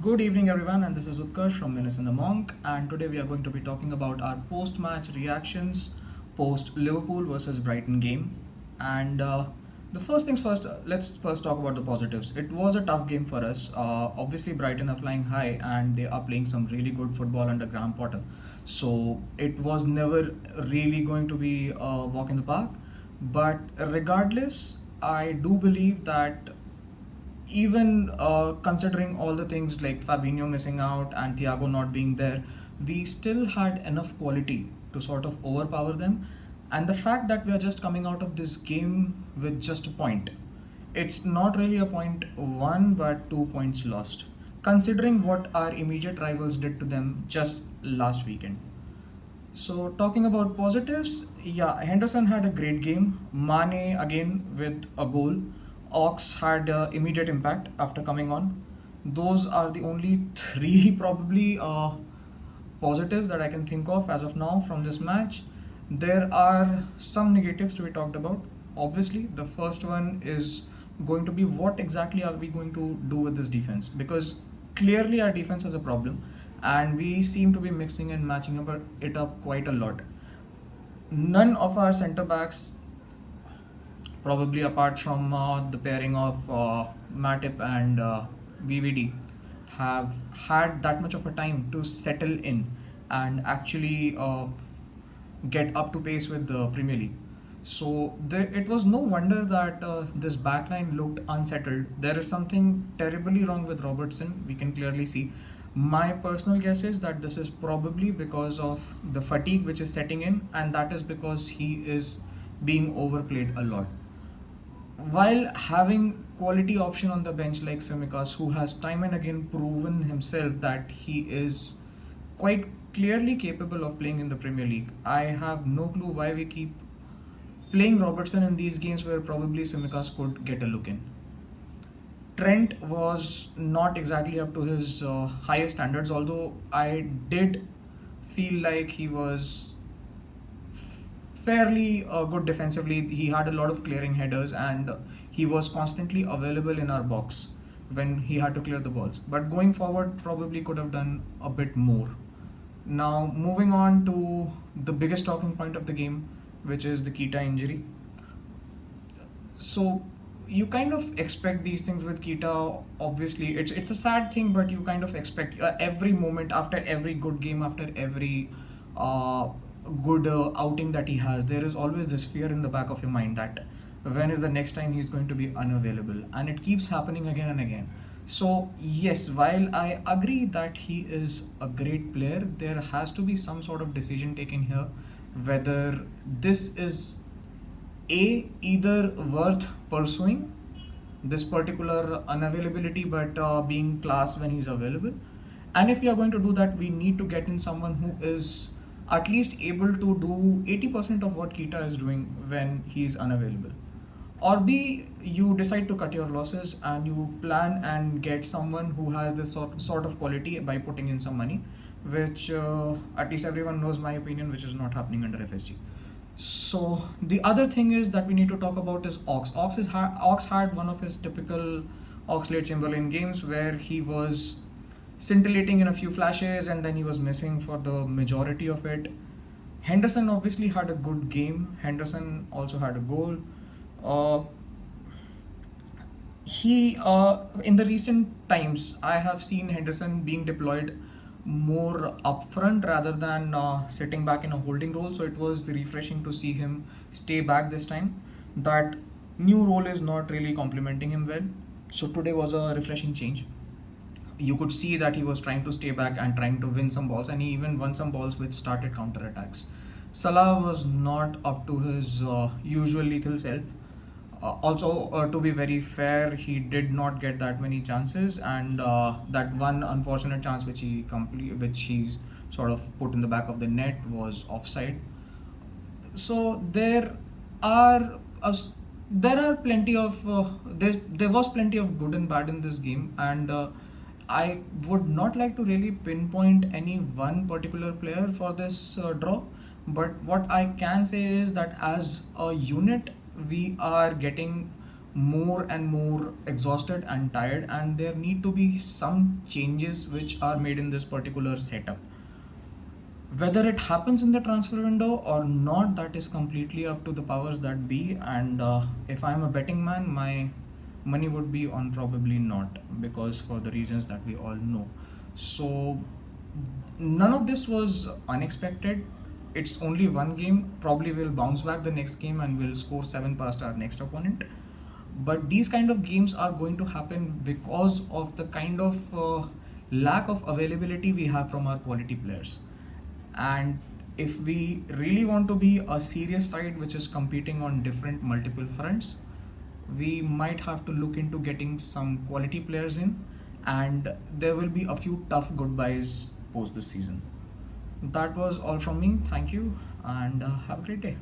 Good evening, everyone, and this is Utkarsh from Menace and the Monk. And today we are going to be talking about our post match reactions post Liverpool versus Brighton game. And the first things first, let's first talk about the positives. It was a tough game for us. Obviously, Brighton are flying high and they are playing some really good football under Graham Potter. So it was never really going to be a walk in the park. But regardless, I do believe that even considering all the things like Fabinho missing out and Thiago not being there, we still had enough quality to sort of overpower them. And the fact that we are just coming out of this game with just a point, it's not really a point won, but 2 points lost, considering what our immediate rivals did to them just last weekend. So talking about positives, yeah, Henderson had a great game. Mane again with a goal. Ox had immediate impact after coming on. Those are the only three probably positives that I can think of as of now from this match. There are some negatives to be talked about. Obviously, the first one is going to be what exactly are we going to do with this defense, because clearly our defense is a problem and we seem to be mixing and matching it up quite a lot. None of our center backs, probably apart from the pairing of Matip and VVD, have had that much of a time to settle in and actually get up to pace with the Premier League. So it was no wonder that this backline looked unsettled. There is something terribly wrong with Robertson. We can clearly see. My personal guess is that this is probably because of the fatigue which is setting in, and that is because he is being overplayed a lot. While having quality option on the bench like Simikas, who has time and again proven himself that he is quite clearly capable of playing in the Premier League, I have no clue why we keep playing Robertson in these games where probably Simikas could get a look in. Trent was not exactly up to his highest standards, although I did feel like he was fairly good defensively. He had a lot of clearing headers and he was constantly available in our box when he had to clear the balls. But going forward, probably could have done a bit more. Now, moving on to the biggest talking point of the game, which is the Keita injury. So you kind of expect these things with Keita. Obviously, it's a sad thing, but you kind of expect every moment after every good game, after every uh, good outing that he has, there is always this fear in the back of your mind that when is the next time he's going to be unavailable, and it keeps happening again and again. So yes, while I agree that he is a great player, there has to be some sort of decision taken here, whether this is either worth pursuing this particular unavailability but being class when he's available, and if we are going to do that, we need to get in someone who is at least able to do 80% of what Kita is doing when he's unavailable. Or B, you decide to cut your losses and you plan and get someone who has this sort of quality by putting in some money, which at least everyone knows my opinion, which is not happening under FSG. So the other thing is that we need to talk about is Ox. Ox had one of his typical Oxlade-Chamberlain games where he was scintillating in a few flashes and then he was missing for the majority of it. Henderson obviously had a good game. Henderson also had a goal. Uh, he In the recent times, I have seen Henderson being deployed more upfront rather than sitting back in a holding role. So it was refreshing to see him stay back this time. That new role is not really complementing him well. So today was a refreshing change. You could see that he was trying to stay back and trying to win some balls, and he even won some balls which started counter attacks. Salah was not up to his usual lethal self. Also, to be very fair, he did not get that many chances, and that one unfortunate chance which he sort of put in the back of the net was offside. So are as there are plenty of there was plenty of good and bad in this game, and I would not like to really pinpoint any one particular player for this draw. But what I can say is that as a unit, we are getting more and more exhausted and tired, and there need to be some changes which are made in this particular setup. Whether it happens in the transfer window or not, that is completely up to the powers that be. And if I'm a betting man, my money would be on probably not, because for the reasons that we all know. So none of this was unexpected. It's only one game. Probably we'll bounce back the next game and we'll score 7 past our next opponent. But these kind of games are going to happen because of the kind of lack of availability we have from our quality players. And if we really want to be a serious side which is competing on different multiple fronts, we might have to look into getting some quality players in, and there will be a few tough goodbyes post this season. That was all from me. Thank you, and have a great day.